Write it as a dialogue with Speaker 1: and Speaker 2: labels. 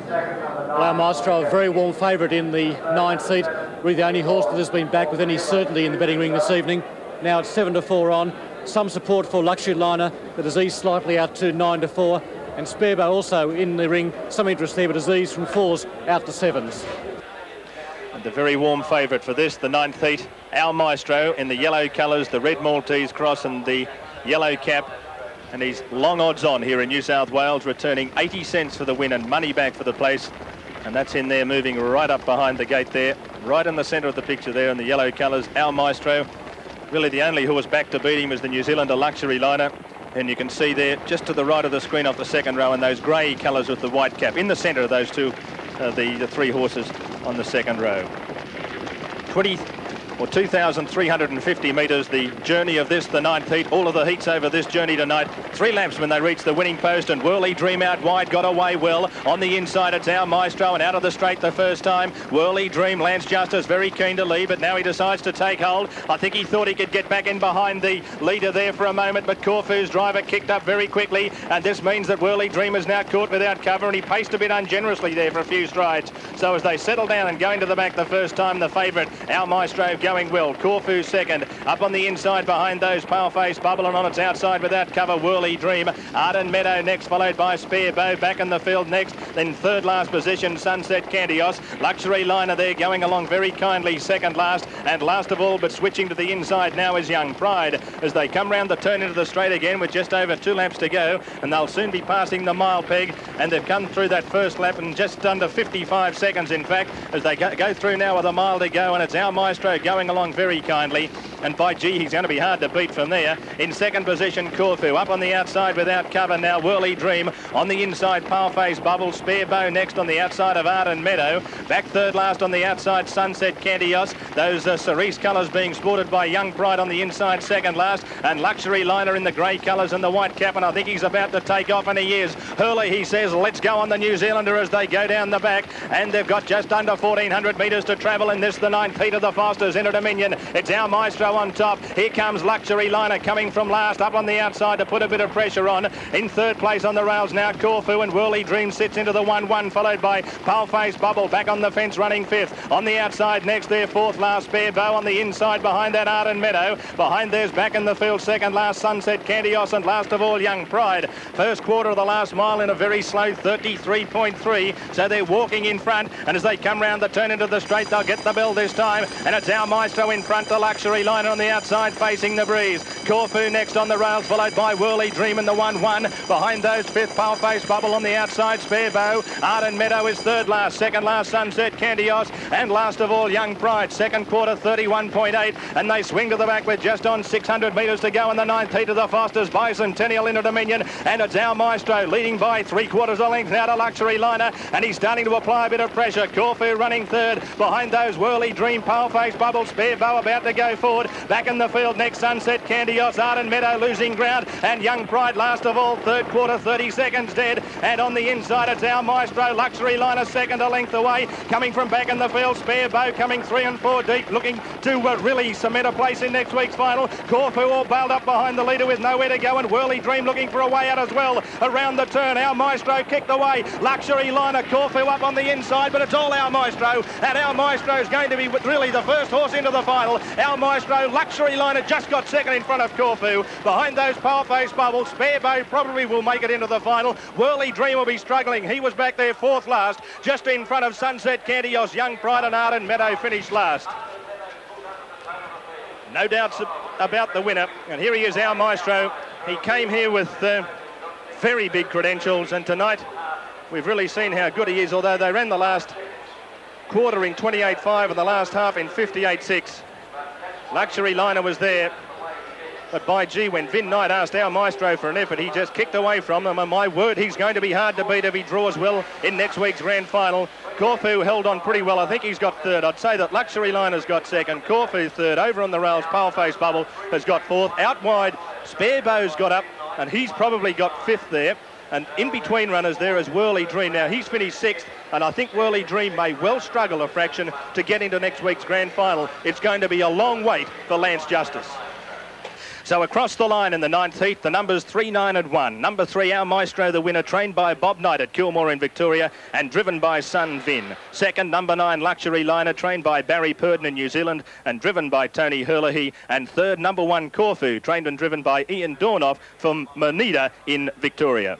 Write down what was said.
Speaker 1: Well, Our Maestro, a very warm favourite in the 9th seat, really the only horse that has been back with any certainty in the betting ring this evening. Now it's 7-4 on. Some support for Luxury Liner, that has eased slightly out to 9-4. And Sparebow also in the ring, some interest there, but has eased from 4s out to 7s.
Speaker 2: And the very warm favourite for this, the 9th heat, Our Maestro in the yellow colours, the red Maltese cross and the yellow cap. And he's long odds on here in New South Wales, returning 80 cents for the win and money back for the place. And that's in there, moving right up behind the gate there, right in the centre of the picture there in the yellow colours, Our Maestro. Really the only horse back to beat him is the New Zealander Luxury Liner. And you can see there, just to the right of the screen off the second row, in those grey colours with the white cap, in the centre of those two, the three horses on the second row. 2,350 metres, the journey of this, the 9th heat. All of the heats over this journey tonight. 3 laps when they reach the winning post, and Whirly Dream out wide, got away well. On the inside, it's Our Maestro, and out of the straight the first time. Whirly Dream, Lance Justice, very keen to lead, but now he decides to take hold. I think he thought he could get back in behind the leader there for a moment, but Corfu's driver kicked up very quickly, and this means that Whirly Dream is now caught without cover, and he paced a bit ungenerously there for a few strides. So as they settle down and go into the back the first time, the favourite, Our Maestro, going well. Corfu second. Up on the inside behind those, Paleface Bubble, and on its outside without cover, Whirly Dream. Arden Meadow next, followed by Sparebow. Back in the field next. Then third last position, Sunset Candios. Luxury Liner there going along very kindly, second last. And last of all, but switching to the inside now, is Young Pride. As they come round the turn into the straight again with just over 2 laps to go. And they'll soon be passing the mile peg. And they've come through that first lap in just under 55 seconds, in fact, as they go through now with a mile to go. And it's Our Maestro going along very kindly, and by gee, he's going to be hard to beat from there. In second position, Corfu. Up on the outside without cover now, Whirly Dream. On the inside, Paleface Bubble. Sparebow next on the outside of Arden Meadow. Back third last on the outside, Sunset Candios. Those cerise colours being sported by Young Pride on the inside, second last. And Luxury Liner in the grey colours and the white cap, and I think he's about to take off, and he is. Hurley, he says, let's go on the New Zealander as they go down the back, and they've got just under 1,400 metres to travel in this, the 9th heat of the Fosters in a Dominion. It's Our Maestro on top. Here comes Luxury Liner coming from last, up on the outside to put a bit of pressure on. In third place on the rails now, Corfu, and Whirly Dream sits into the 1-1, followed by Paleface Bubble back on the fence running 5th. On the outside next there, 4th last, Sparebow. On the inside behind that, Arden Meadow. Behind there's back in the field, second last, Sunset Candios, and last of all, Young Pride. First quarter of the last mile in a very slow 33.3, so they're walking in front, and as they come round the turn into the straight, they'll get the bell this time, and it's Our Maestro in front, the Luxury Liner on the outside facing the breeze. Corfu next on the rails, followed by Whirly Dream in the 1-1. Behind those, 5th, Paleface Bubble on the outside, Sparebow. Arden Meadow is third last, second last, Sunset Candios, and last of all, Young Pride. Second quarter, 31.8, and they swing to the back with just on 600 metres to go in the 9th heat of the Fosters Bicentennial in a Dominion, and it's Our Maestro leading by 3/4 of a length now to Luxury Liner, and he's starting to apply a bit of pressure. Corfu running third. Behind those, Whirly Dream, Paleface Bubble, Sparebow about to go forward. Back in the field next, Sunset Candios, Arden Meadow losing ground, and Young Pride last of all, third quarter, 30 seconds dead. And on the inside, it's Our Maestro, Luxury Liner second a length away. Coming from back in the field, Sparebow coming 3 and 4 deep, looking to really cement a place in next week's final. Corfu all bailed up behind the leader with nowhere to go, and Whirly Dream looking for a way out as well. Around the turn, Our Maestro kicked away. Luxury Liner, Corfu up on the inside, but it's all Our Maestro, and Our Maestro is going to be really the first horse into the final. Our Maestro, Luxury Liner just got second in front of Corfu. Behind those, Paleface Bubble, Sparebow probably will make it into the final. Whirly Dream will be struggling. He was back there 4th last, just in front of Sunset Candios. Young Pride and Arden Meadow finished last. No doubts about the winner, and here he is, Our Maestro. He came here with very big credentials, and tonight we've really seen how good he is, although they ran the last quarter in 28.5 and the last half in 58.6. Luxury Liner was there, but by gee, when Vin Night asked Our Maestro for an effort, he just kicked away from them, and my word, he's going to be hard to beat if he draws well in next week's grand final. Corfu held on pretty well. I think he's got third. I'd say that Luxury Liner's got second, Corfu third. Over on the rails, Paleface Bubble has got 4th. Out wide, Sparebow's got up, and he's probably got 5th there. And in between runners there is Whirly Dream. Now, he's finished 6th, and I think Whirly Dream may well struggle a fraction to get into next week's grand final. It's going to be a long wait for Lance Justice. So across the line in the 9th heat, the numbers 3, 9 and 1. Number 3, Our Maestro, the winner, trained by Bob Knight at Kilmore in Victoria and driven by son Vin. Second, number 9, Luxury Liner, trained by Barry Purdon in New Zealand and driven by Tony Herlihy. And third, number 1, Corfu, trained and driven by Ian Dornoff from Monida in Victoria.